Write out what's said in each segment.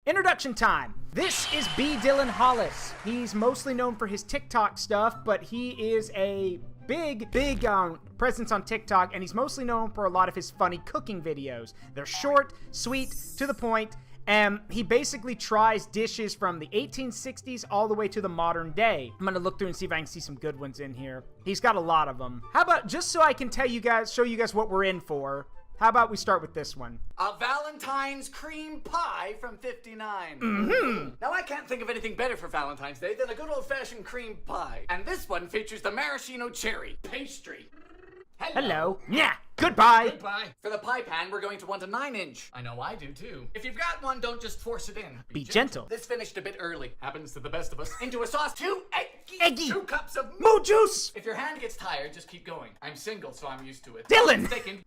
Introduction time. This is B. Dylan Hollis. He's mostly known for his TikTok stuff, but he is a big presence on TikTok, and he's mostly known for a lot of his funny cooking videos. They're short, sweet, to the point, and he basically tries dishes from the 1860s all the way to the modern day. I'm gonna look through and see if I can see some good ones in here. He's got a lot of them. How about, just so I can show you guys what we're in for, how about we start with this one? A Valentine's cream pie from 59. Now I can't think of anything better for Valentine's Day than a good old-fashioned cream pie. And this one features the maraschino cherry pastry. Hello. Yeah. Goodbye. Goodbye. For the pie pan, we're going to want a 9-inch. I know I do too. If you've got one, don't just force it in. Be gentle. This finished a bit early. Happens to the best of us. Into a sauce. 2 Eggy. 2 cups of moo juice. If your hand gets tired, just keep going. I'm single, so I'm used to it. Dylan.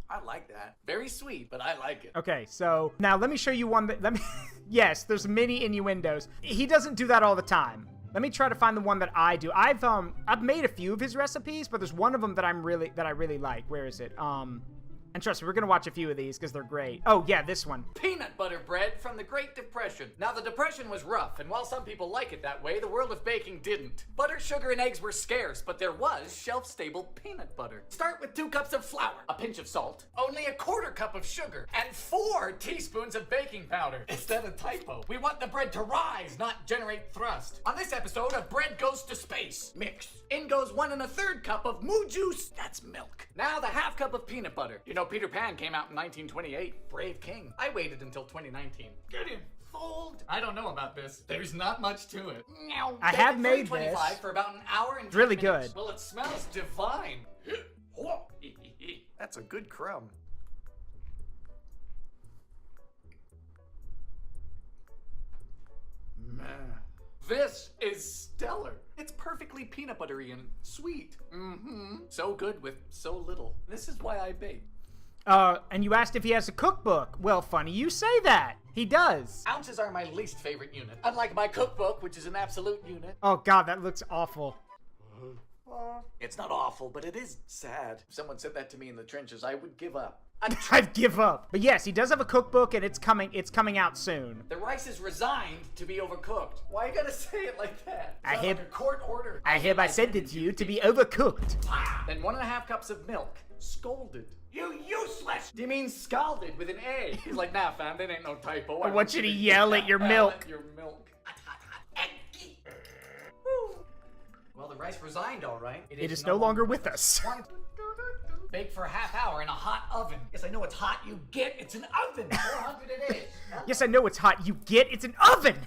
I like that. Very sweet, but I like it. Okay, so now let me show you one that, yes, there's many innuendos. He doesn't do that all the time. Let me try to find the one that I do. I've made a few of his recipes, but there's one of them that I really like. Where is it? And trust me, we're gonna watch a few of these because they're great. Oh yeah, this one. Peanut butter bread from the Great Depression. Now the Depression was rough, and while some people like it that way, the world of baking didn't. Butter, sugar, and eggs were scarce, but there was shelf-stable peanut butter. Start with 2 cups of flour, a pinch of salt, only a 1/4 cup of sugar, and 4 teaspoons of baking powder. Is that a typo? We want the bread to rise, not generate thrust. On this episode of Bread Goes to Space, mix. In goes 1 1/3 cup of moo juice. That's milk. Now the 1/2 cup of peanut butter. You know, Peter Pan came out in 1928. Brave king. I waited until 2019. Get in. Fold. I don't know about this. There's not much to it. I have made this. For about an hour and 10 really minutes. good. Well, it smells divine. That's a good crumb. Man. This is stellar. It's perfectly peanut buttery and sweet. So good with so little. This is why I bake. And you asked if he has a cookbook. Well, funny you say that. He does. Ounces are my least favorite unit. Unlike my cookbook, which is an absolute unit. Oh God, that looks awful. It's not awful, but it is sad. If someone said that to me in the trenches, I would give up. I'd give up. But yes, he does have a cookbook, and it's coming out soon. The rice is resigned to be overcooked. Why you gotta say it like that? I like a court order. I hereby send it to you to be overcooked. Then 1 1/2 cups of milk. Scalded. You useless! Do you mean scalded with an A? He's like, nah, fam, that ain't no typo. I want you to yell at your milk. At your milk. Well, the rice resigned, all right. It is no longer with us. Bake for a 1/2 hour in a hot oven. Yes, I know it's hot. You get it's an oven. 400 it is. Yes, I know it's hot. You get it's an oven.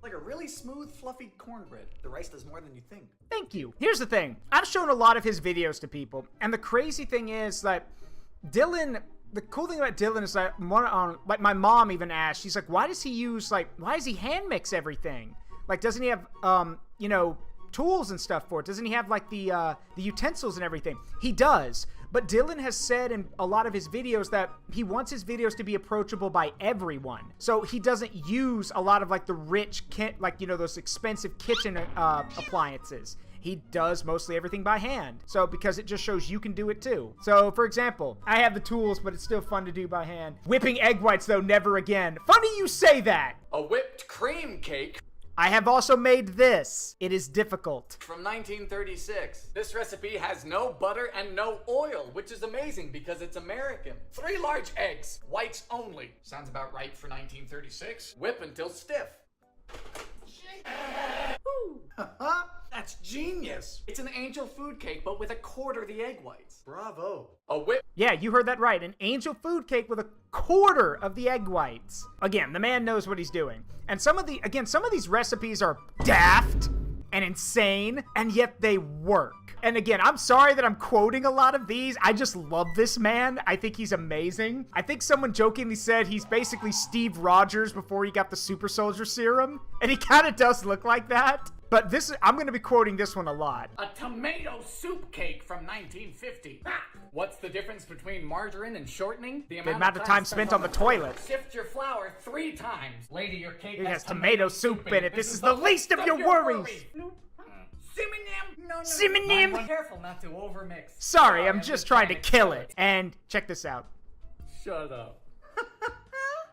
Like a really smooth, fluffy cornbread. The rice does more than you think. Thank you. Here's the thing. I've shown a lot of his videos to people, and the crazy thing is that Dylan. The cool thing about Dylan is that like my mom even asked. She's like, why does he hand mix everything? Like, doesn't he have you know, tools and stuff for it? Doesn't he have like the utensils and everything? He does. But Dylan has said in a lot of his videos that he wants his videos to be approachable by everyone. So he doesn't use a lot of like the rich like, you know, those expensive kitchen appliances. He does mostly everything by hand. So because it just shows you can do it too. So for example, I have the tools, but it's still fun to do by hand. Whipping egg whites though, never again. Funny you say that. A whipped cream cake. I have also made this. It is difficult. From 1936. This recipe has no butter and no oil, which is amazing because it's American. 3 large eggs, whites only. Sounds about right for 1936. Whip until stiff. That's genius. It's an angel food cake, but with 1/4 the egg whites. Bravo. A whip. Yeah, you heard that right. An angel food cake with 1/4 of the egg whites. Again, the man knows what he's doing. And some of these recipes are daft and insane, and yet they work. And again, I'm sorry that I'm quoting a lot of these. I just love this man. I think he's amazing. I think someone jokingly said he's basically Steve Rogers before he got the super soldier serum. And he kind of does look like that. But I'm going to be quoting this one a lot. A tomato soup cake from 1950. What's the difference between margarine and shortening? The amount of time spent on the toilet. Sift your flour 3 times. Lady, your cake has tomato soup in it. This is the least of your worries. Synonym. Be careful not to overmix. Sorry, I'm just trying to kill it. And check this out. Shut up.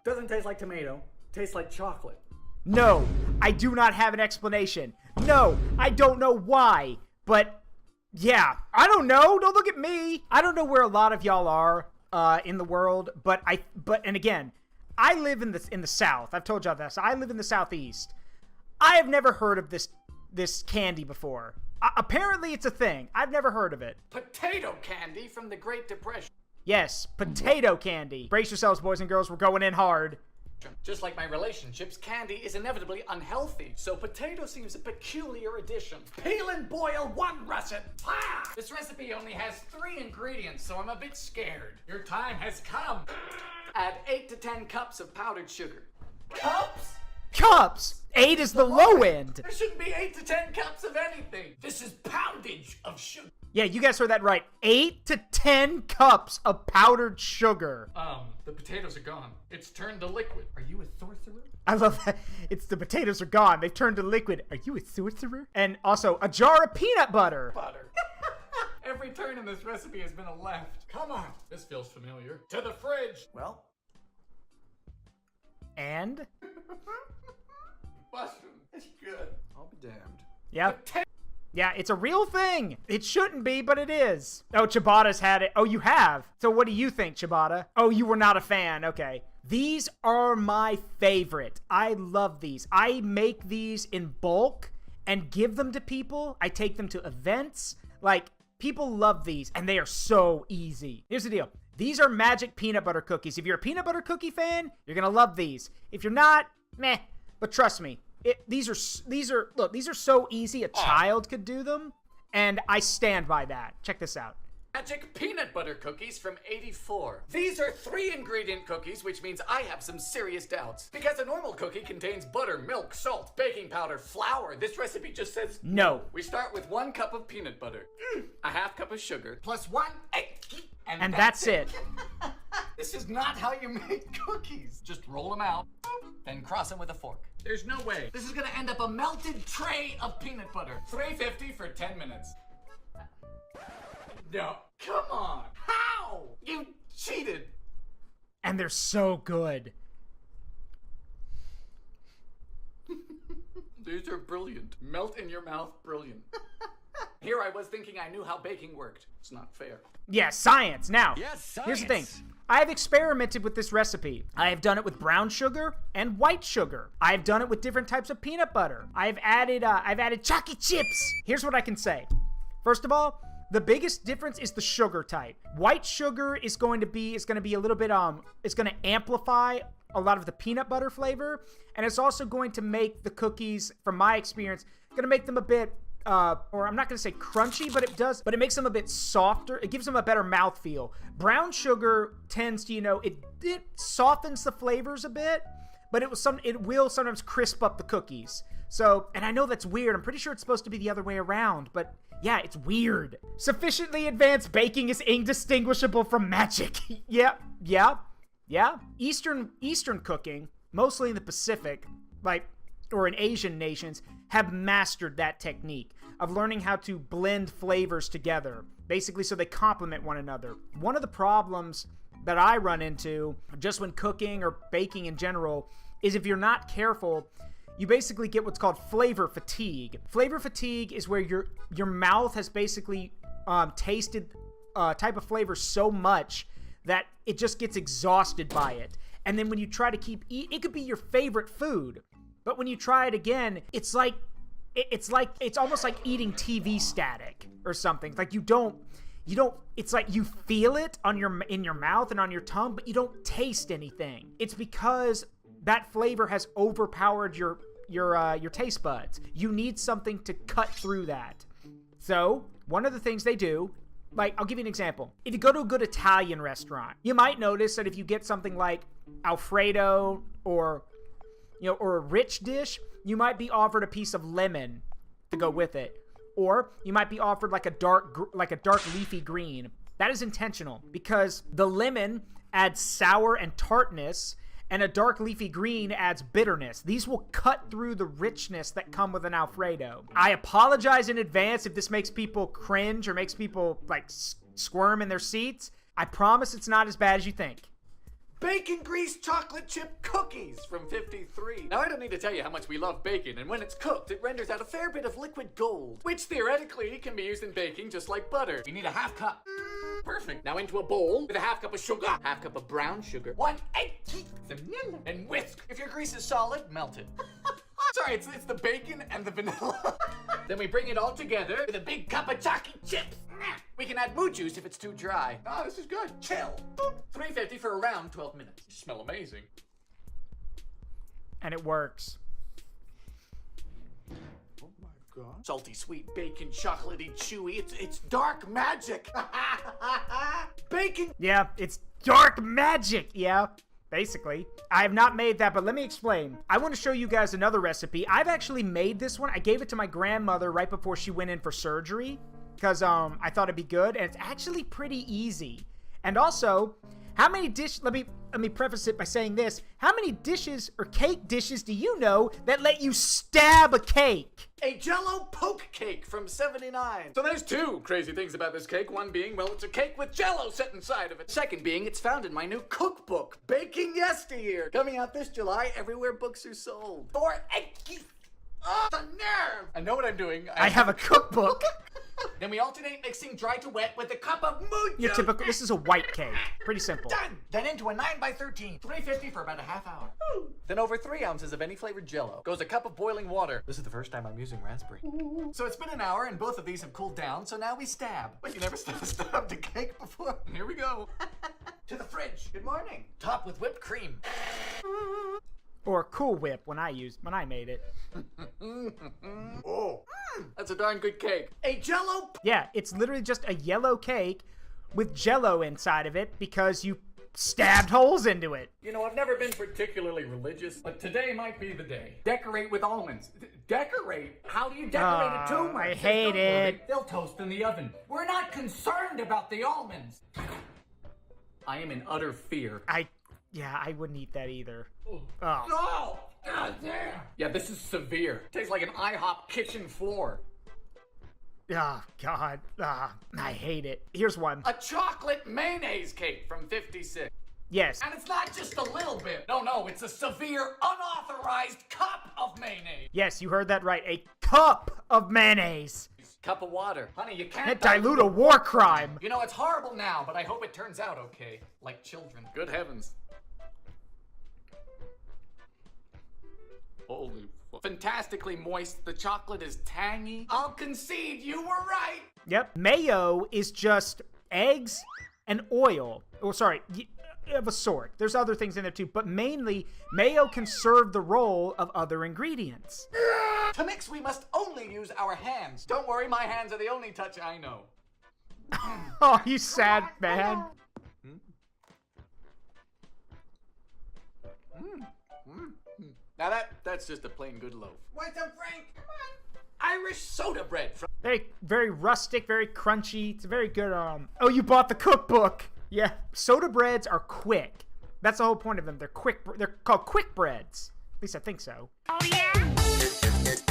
Doesn't taste like tomato. Tastes like chocolate. No, I do not have an explanation. No, I don't know why. But yeah, I don't know. Don't look at me. I don't know where a lot of y'all are in the world, but again, I live in the South. I've told y'all this. I live in the Southeast. I have never heard of this candy before. Apparently, it's a thing. I've never heard of it. Potato candy from the Great Depression. Yes, potato candy. Brace yourselves, boys and girls. We're going in hard. Just like my relationships, candy is inevitably unhealthy, so potato seems a peculiar addition. Peel and boil one russet. Ah! This recipe only has 3 ingredients, so I'm a bit scared. Your time has come. Add 8 to 10 cups of powdered sugar. Cups? Cups! 8 is the low end. There shouldn't be 8 to 10 cups of anything. This is poundage of sugar. Yeah, you guys heard that right. 8 to 10 cups of powdered sugar. The potatoes are gone. It's turned to liquid. Are you a sorcerer? I love that. It's the potatoes are gone. They've turned to liquid. Are you a sorcerer? And also, a jar of peanut butter. Every turn in this recipe has been a left. Come on. This feels familiar. To the fridge. Well. And? Mushroom. It's good. I'll be damned. Yeah. Yeah, it's a real thing. It shouldn't be, but it is. Oh, Ciabatta's had it. Oh, you have? So what do you think, Ciabatta? Oh, you were not a fan. Okay. These are my favorite. I love these. I make these in bulk and give them to people. I take them to events. Like, people love these, and they are so easy. Here's the deal. These are magic peanut butter cookies. If you're a peanut butter cookie fan, you're gonna love these. If you're not, meh. But trust me, these are so easy a child could do them, and I stand by that. Check this out. Magic peanut butter cookies from '84. These are 3-ingredient cookies, which means I have some serious doubts. Because a normal cookie contains butter, milk, salt, baking powder, flour. This recipe just says no. We start with 1 cup of peanut butter, a half cup of sugar, plus 1 egg. And that's it. This is not how you make cookies. Just roll them out, then cross them with a fork. There's no way. This is gonna end up a melted tray of peanut butter. $3.50 for 10 minutes. No, come on. How? You cheated. And they're so good. These are brilliant. Melt in your mouth, brilliant. Here I was thinking I knew how baking worked. It's not fair. Yeah, science. Now, yes, science. Here's the thing. I have experimented with this recipe. I have done it with brown sugar and white sugar. I have done it with different types of peanut butter. I've added chalky chips. Here's what I can say. First of all, the biggest difference is the sugar type. White sugar is going to be a little bit it's going to amplify a lot of the peanut butter flavor, and it's also going to make the cookies, from my experience, going to make them a bit or I'm not going to say crunchy, but it makes them a bit softer. It gives them a better mouthfeel. Brown sugar tends to, it softens the flavors a bit, but it will sometimes crisp up the cookies. So, and I know that's weird. I'm pretty sure it's supposed to be the other way around, but yeah, it's weird. Sufficiently advanced baking is indistinguishable from magic. Yeah. Eastern cooking, mostly in the Pacific, or in Asian nations, have mastered that technique of learning how to blend flavors together, basically so they complement one another. One of the problems that I run into just when cooking or baking in general is if you're not careful, you basically get what's called flavor fatigue. Flavor fatigue is where your mouth has basically tasted a type of flavor so much that it just gets exhausted by it. And then when you try to keep eating, it could be your favorite food, but when you try it again, it's almost like eating TV static or something. Like it's like you feel it in your mouth and on your tongue, but you don't taste anything. It's because that flavor has overpowered your taste buds. You need something to cut through that. So one of the things they do, I'll give you an example. If you go to a good Italian restaurant, you might notice that if you get something like Alfredo or a rich dish, you might be offered a piece of lemon to go with it. Or you might be offered like a dark leafy green. That is intentional because the lemon adds sour and tartness, and a dark leafy green adds bitterness. These will cut through the richness that come with an Alfredo. I apologize in advance if this makes people cringe or makes people like squirm in their seats. I promise it's not as bad as you think. Bacon grease chocolate chip cookies from 53. Now, I don't need to tell you how much we love bacon, and when it's cooked, it renders out a fair bit of liquid gold, which theoretically can be used in baking just like butter. You need a half cup. Perfect. Now into a bowl with a half cup of sugar, half cup of brown sugar, 1 egg, vanilla, and whisk. If your grease is solid, melt it. Sorry, it's the bacon and the vanilla. Then we bring it all together with a big cup of chocolate chips. We can add mood juice if it's too dry. Oh, this is good. Chill. $3.50 for around 12 minutes. You smell amazing. And it works. Oh my god. Salty, sweet, bacon, chocolatey, chewy. It's dark magic. Bacon. Yeah, it's dark magic. Yeah. Basically. I have not made that, but let me explain. I want to show you guys another recipe. I've actually made this one. I gave it to my grandmother right before she went in for surgery because I thought it'd be good, and it's actually pretty easy. And also, how many let me preface it by saying this. How many dishes or cake dishes do you know that let you stab a cake? A Jello poke cake from 79. So there's two crazy things about this cake. One being, well, it's a cake with Jello set inside of it. Second being, it's found in my new cookbook, Baking Yesteryear, coming out this July everywhere books are sold. For eggy. Oh, the nerve! I know what I'm doing. I have a cookbook. Then we alternate mixing dry to wet with a cup of mood Your typical. This is a white cake. Pretty simple. Done. Then into a 9x13. $3.50 for about a half hour. Then over 3 ounces of any flavored Jello. Goes a cup of boiling water. This is the first time I'm using raspberry. So it's been an hour and both of these have cooled down. So now we stab. But you never stabbed a cake before. Here we go. To the fridge. Good morning. Top with whipped cream. Or Cool Whip when I made it. Oh, that's a darn good cake. A Jello. Yeah, it's literally just a yellow cake with Jello inside of it because you stabbed holes into it. You know, I've never been particularly religious, but today might be the day. Decorate with almonds. Decorate? How do you decorate a tumor? I hate it. They'll toast in the oven. We're not concerned about the almonds. I am in utter fear. Yeah, I wouldn't eat that either. Oh. God damn. Yeah, this is severe. Tastes like an IHOP kitchen floor. Oh, God. I hate it. Here's one. A chocolate mayonnaise cake from 56. Yes. And it's not just a little bit. No, it's a severe, unauthorized cup of mayonnaise. Yes, you heard that right. A cup of mayonnaise. Cup of water. Honey, you can't Can't dilute a war crime. You know, it's horrible now, but I hope it turns out okay. Like children. Good heavens. Holy fuck. Fantastically moist. The chocolate is tangy. I'll concede you were right. Yep. Mayo is just eggs and oil. Oh, sorry. Of a sort. There's other things in there too, but mainly mayo can serve the role of other ingredients. To mix, we must only use our hands. Don't worry, my hands are the only touch I know. Oh, you sad man. Now that's just a plain good loaf. What's up, Frank? Come on. Irish soda bread from... Very rustic, very crunchy. It's a very good, Oh, you bought the cookbook. Yeah. Soda breads are quick. That's the whole point of them. They're quick. They're called quick breads. At least I think so. Oh, yeah?